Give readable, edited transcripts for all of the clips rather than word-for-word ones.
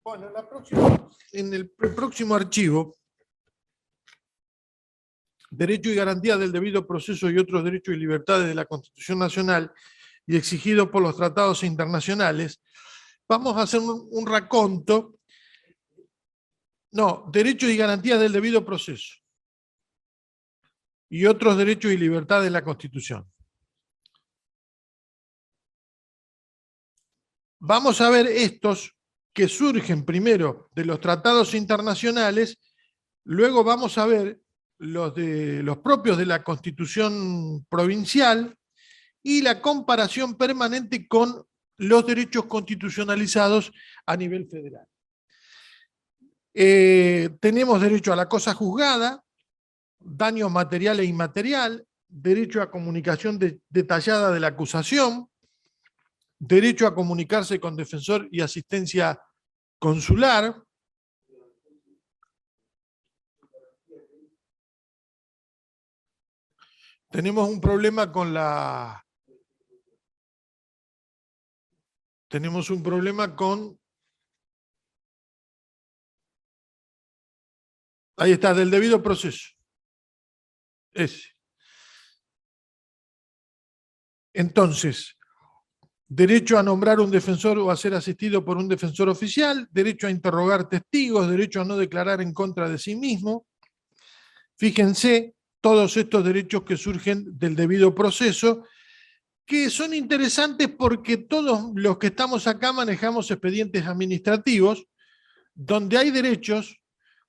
Bueno, en el próximo archivo, Derecho y garantía del debido proceso y otros derechos y libertades de la Constitución Nacional y exigidos por los tratados internacionales, vamos a hacer un raconto. No, derechos y garantías del debido proceso y otros derechos y libertades de la Constitución. Vamos a ver estos que surgen primero de los tratados internacionales, luego vamos a ver los propios de la Constitución provincial y la comparación permanente con los derechos constitucionalizados a nivel federal. Tenemos derecho a la cosa juzgada, daño material e inmaterial, derecho a comunicación detallada de la acusación, derecho a comunicarse con defensor y asistencia consular, tenemos un problema con la... Tenemos un problema con... Ahí está, del debido proceso. Ese. Entonces, derecho a nombrar un defensor o a ser asistido por un defensor oficial, derecho a interrogar testigos, derecho a no declarar en contra de sí mismo. Fíjense, todos estos derechos que surgen del debido proceso, que son interesantes porque todos los que estamos acá manejamos expedientes administrativos, donde hay derechos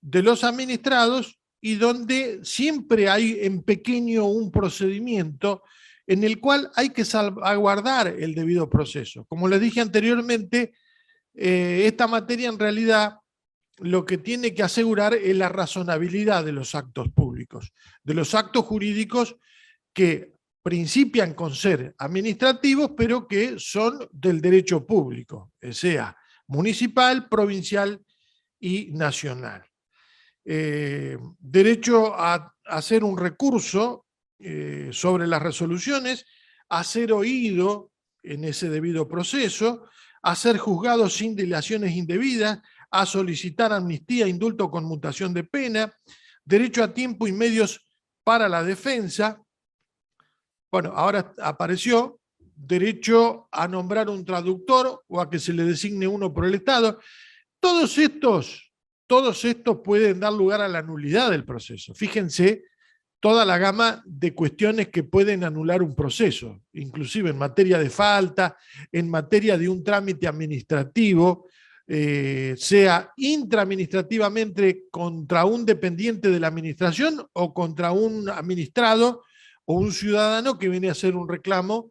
de los administrados y donde siempre hay en pequeño un procedimiento en el cual hay que salvaguardar el debido proceso. Como les dije anteriormente, esta materia en realidad lo que tiene que asegurar es la razonabilidad de los actos públicos, de los actos jurídicos que principian con ser administrativos, pero que son del derecho público, sea municipal, provincial y nacional. Derecho a hacer un recurso sobre las resoluciones, a ser oído en ese debido proceso, a ser juzgado sin dilaciones indebidas, a solicitar amnistía, indulto o conmutación de pena, derecho a tiempo y medios para la defensa. Bueno, ahora apareció derecho a nombrar un traductor o a que se le designe uno por el Estado. Todos estos pueden dar lugar a la nulidad del proceso. Fíjense toda la gama de cuestiones que pueden anular un proceso, inclusive en materia de falta, en materia de un trámite administrativo, sea intraadministrativamente contra un dependiente de la administración o contra un administrado o un ciudadano que viene a hacer un reclamo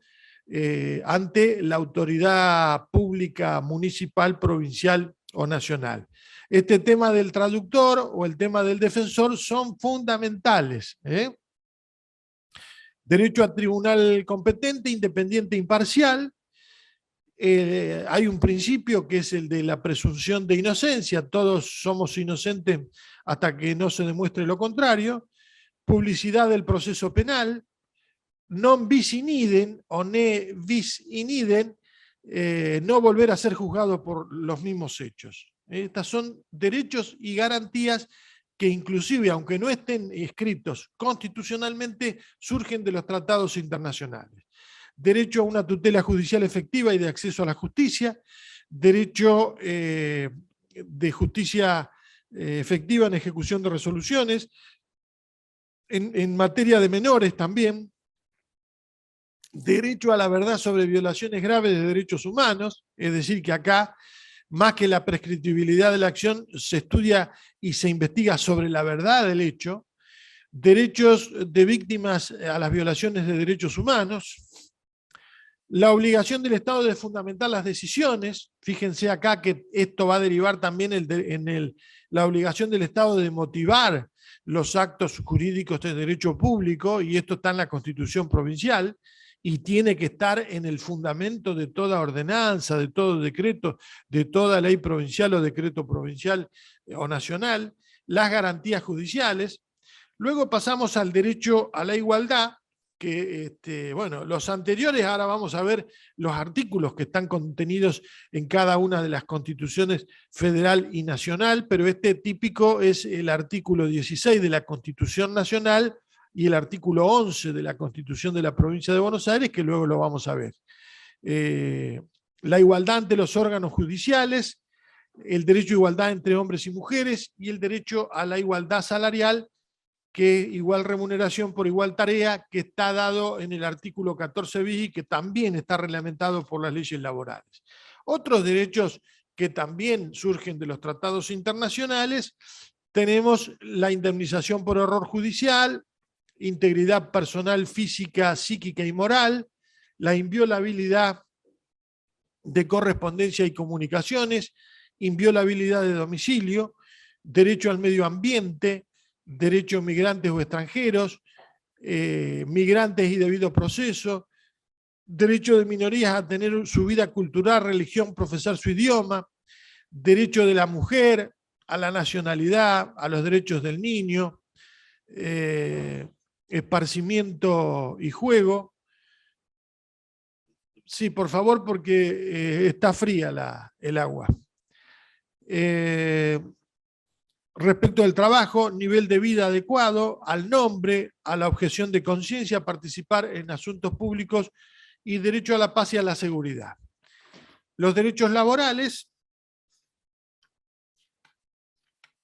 ante la autoridad pública municipal, provincial o nacional. Este tema del traductor o el tema del defensor son fundamentales. Derecho a tribunal competente, independiente e imparcial. Hay un principio que es el de la presunción de inocencia. Todos somos inocentes hasta que no se demuestre lo contrario. Publicidad del proceso penal. Non bis in idem o ne bis in idem, no volver a ser juzgado por los mismos hechos. Estas son derechos y garantías que inclusive, aunque no estén escritos constitucionalmente, surgen de los tratados internacionales. Derecho a una tutela judicial efectiva y de acceso a la justicia, derecho de justicia efectiva en ejecución de resoluciones, en materia de menores también, derecho a la verdad sobre violaciones graves de derechos humanos, es decir, que acá, más que la prescriptibilidad de la acción, se estudia y se investiga sobre la verdad del hecho, derechos de víctimas a las violaciones de derechos humanos, la obligación del Estado de fundamentar las decisiones, fíjense acá que esto va a derivar también la obligación del Estado de motivar los actos jurídicos de derecho público, y esto está en la Constitución provincial, y tiene que estar en el fundamento de toda ordenanza, de todo decreto, de toda ley provincial o decreto provincial o nacional, las garantías judiciales. Luego pasamos al derecho a la igualdad, que bueno, los anteriores, ahora vamos a ver los artículos que están contenidos en cada una de las constituciones federal y nacional, pero este típico es el artículo 16 de la Constitución Nacional y el artículo 11 de la Constitución de la Provincia de Buenos Aires, que luego lo vamos a ver. La igualdad ante los órganos judiciales, el derecho a igualdad entre hombres y mujeres y el derecho a la igualdad salarial, que igual remuneración por igual tarea, que está dado en el artículo 14 bis y que también está reglamentado por las leyes laborales. Otros derechos que también surgen de los tratados internacionales, tenemos la indemnización por error judicial, integridad personal, física, psíquica y moral, la inviolabilidad de correspondencia y comunicaciones, inviolabilidad de domicilio, derecho al medio ambiente, derechos migrantes o extranjeros, migrantes y debido proceso, derecho de minorías a tener su vida cultural, religión, profesar su idioma, derecho de la mujer a la nacionalidad, a los derechos del niño, esparcimiento y juego. Sí, por favor, porque está fría el agua. Respecto al trabajo, nivel de vida adecuado, al nombre, a la objeción de conciencia, participar en asuntos públicos y derecho a la paz y a la seguridad. Los derechos laborales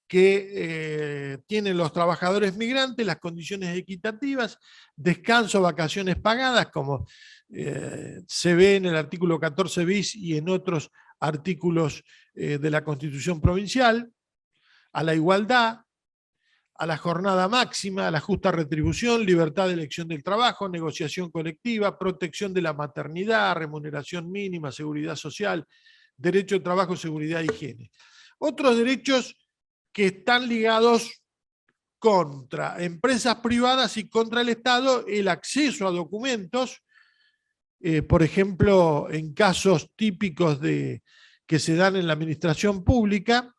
que tienen los trabajadores migrantes, las condiciones equitativas, descanso, vacaciones pagadas, como se ve en el artículo 14 bis y en otros artículos de la Constitución Provincial, a la igualdad, a la jornada máxima, a la justa retribución, libertad de elección del trabajo, negociación colectiva, protección de la maternidad, remuneración mínima, seguridad social, derecho de trabajo, seguridad e higiene. Otros derechos que están ligados contra empresas privadas y contra el Estado, el acceso a documentos, por ejemplo, en casos típicos que se dan en la administración pública,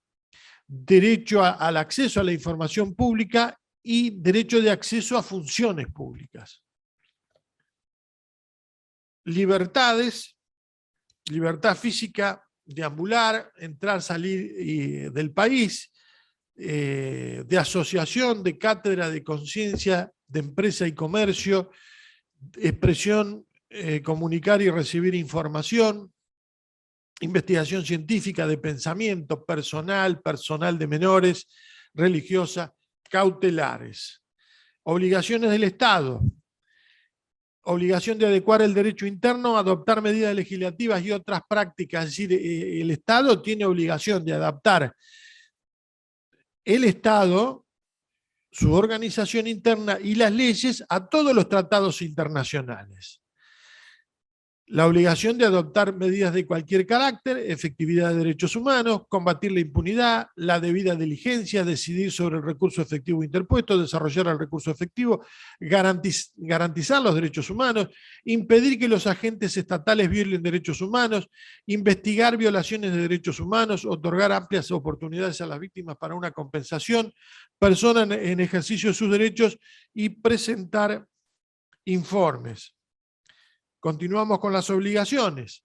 derecho al acceso a la información pública y derecho de acceso a funciones públicas. Libertades, libertad física, deambular, entrar, salir del país, de asociación, de cátedra, de conciencia, de empresa y comercio, expresión, comunicar y recibir información, investigación científica, de pensamiento, personal de menores, religiosa, cautelares. Obligaciones del Estado. Obligación de adecuar el derecho interno, adoptar medidas legislativas y otras prácticas. Es decir, el Estado tiene obligación de adaptar el Estado, su organización interna y las leyes a todos los tratados internacionales. La obligación de adoptar medidas de cualquier carácter, efectividad de derechos humanos, combatir la impunidad, la debida diligencia, decidir sobre el recurso efectivo interpuesto, desarrollar el recurso efectivo, garantizar los derechos humanos, impedir que los agentes estatales violen derechos humanos, investigar violaciones de derechos humanos, otorgar amplias oportunidades a las víctimas para una compensación, personas en ejercicio de sus derechos y presentar informes. Continuamos con las obligaciones.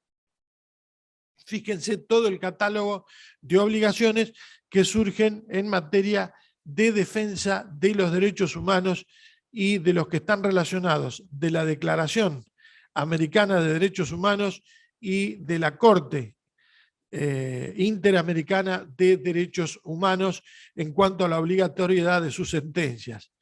Fíjense todo el catálogo de obligaciones que surgen en materia de defensa de los derechos humanos y de los que están relacionados de la Declaración Americana de Derechos Humanos y de la Corte Interamericana de Derechos Humanos en cuanto a la obligatoriedad de sus sentencias.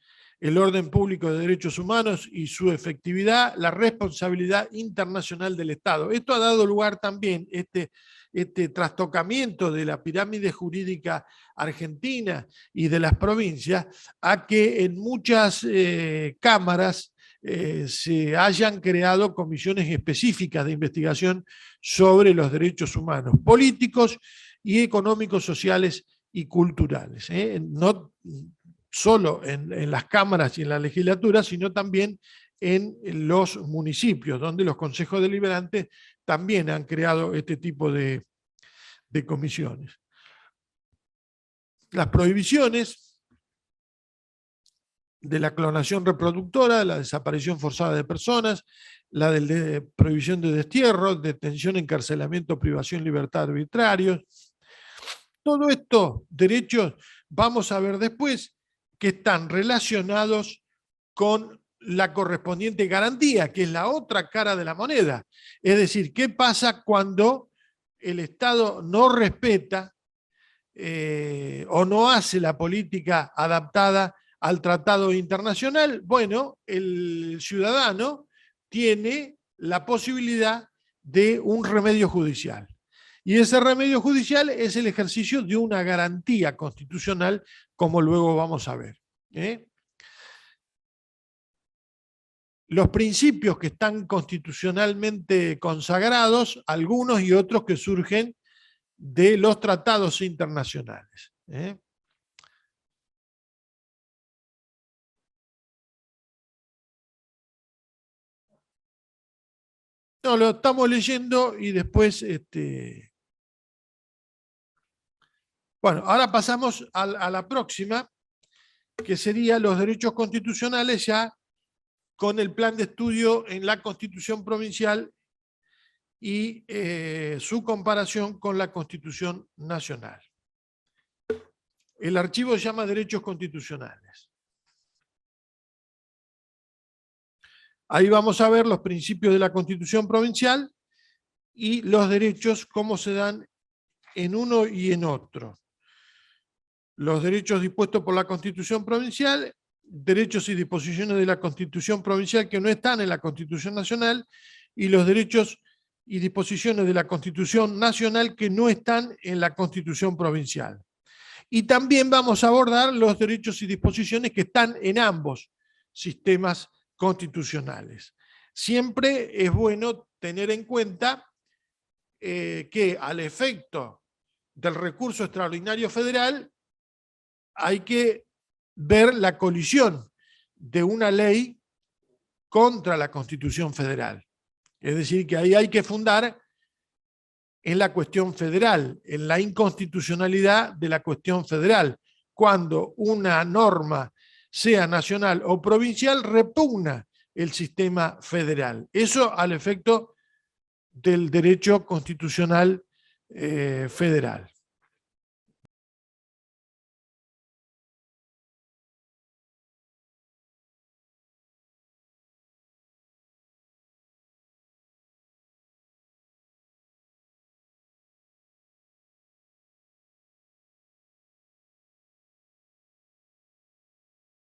El orden público de derechos humanos y su efectividad, la responsabilidad internacional del Estado. Esto ha dado lugar también, este trastocamiento de la pirámide jurídica argentina y de las provincias, a que en muchas cámaras se hayan creado comisiones específicas de investigación sobre los derechos humanos, políticos y económicos, sociales y culturales. No solo en las cámaras y en la legislatura, sino también en los municipios, donde los consejos deliberantes también han creado este tipo de comisiones. Las prohibiciones de la clonación reproductora, la desaparición forzada de personas, la de prohibición de destierro, detención, encarcelamiento, privación, libertad arbitrarios. Todos estos derechos vamos a ver después que están relacionados con la correspondiente garantía, que es la otra cara de la moneda. Es decir, ¿qué pasa cuando el Estado no respeta o no hace la política adaptada al tratado internacional? Bueno, el ciudadano tiene la posibilidad de un remedio judicial. Y ese remedio judicial es el ejercicio de una garantía constitucional, como luego vamos a ver. Los principios que están constitucionalmente consagrados, algunos y otros que surgen de los tratados internacionales. No, lo estamos leyendo y después... Bueno, ahora pasamos a la próxima, que sería los derechos constitucionales ya con el plan de estudio en la Constitución provincial y su comparación con la Constitución nacional. El archivo se llama Derechos Constitucionales. Ahí vamos a ver los principios de la Constitución provincial y los derechos, cómo se dan en uno y en otro. Los derechos dispuestos por la Constitución provincial, derechos y disposiciones de la Constitución provincial que no están en la Constitución nacional, y los derechos y disposiciones de la Constitución nacional que no están en la Constitución provincial. Y también vamos a abordar los derechos y disposiciones que están en ambos sistemas constitucionales. Siempre es bueno tener en cuenta que al efecto del recurso extraordinario federal hay que ver la colisión de una ley contra la Constitución federal. Es decir, que ahí hay que fundar en la cuestión federal, en la inconstitucionalidad de la cuestión federal. Cuando una norma, sea nacional o provincial, repugna el sistema federal. Eso al efecto del derecho constitucional federal.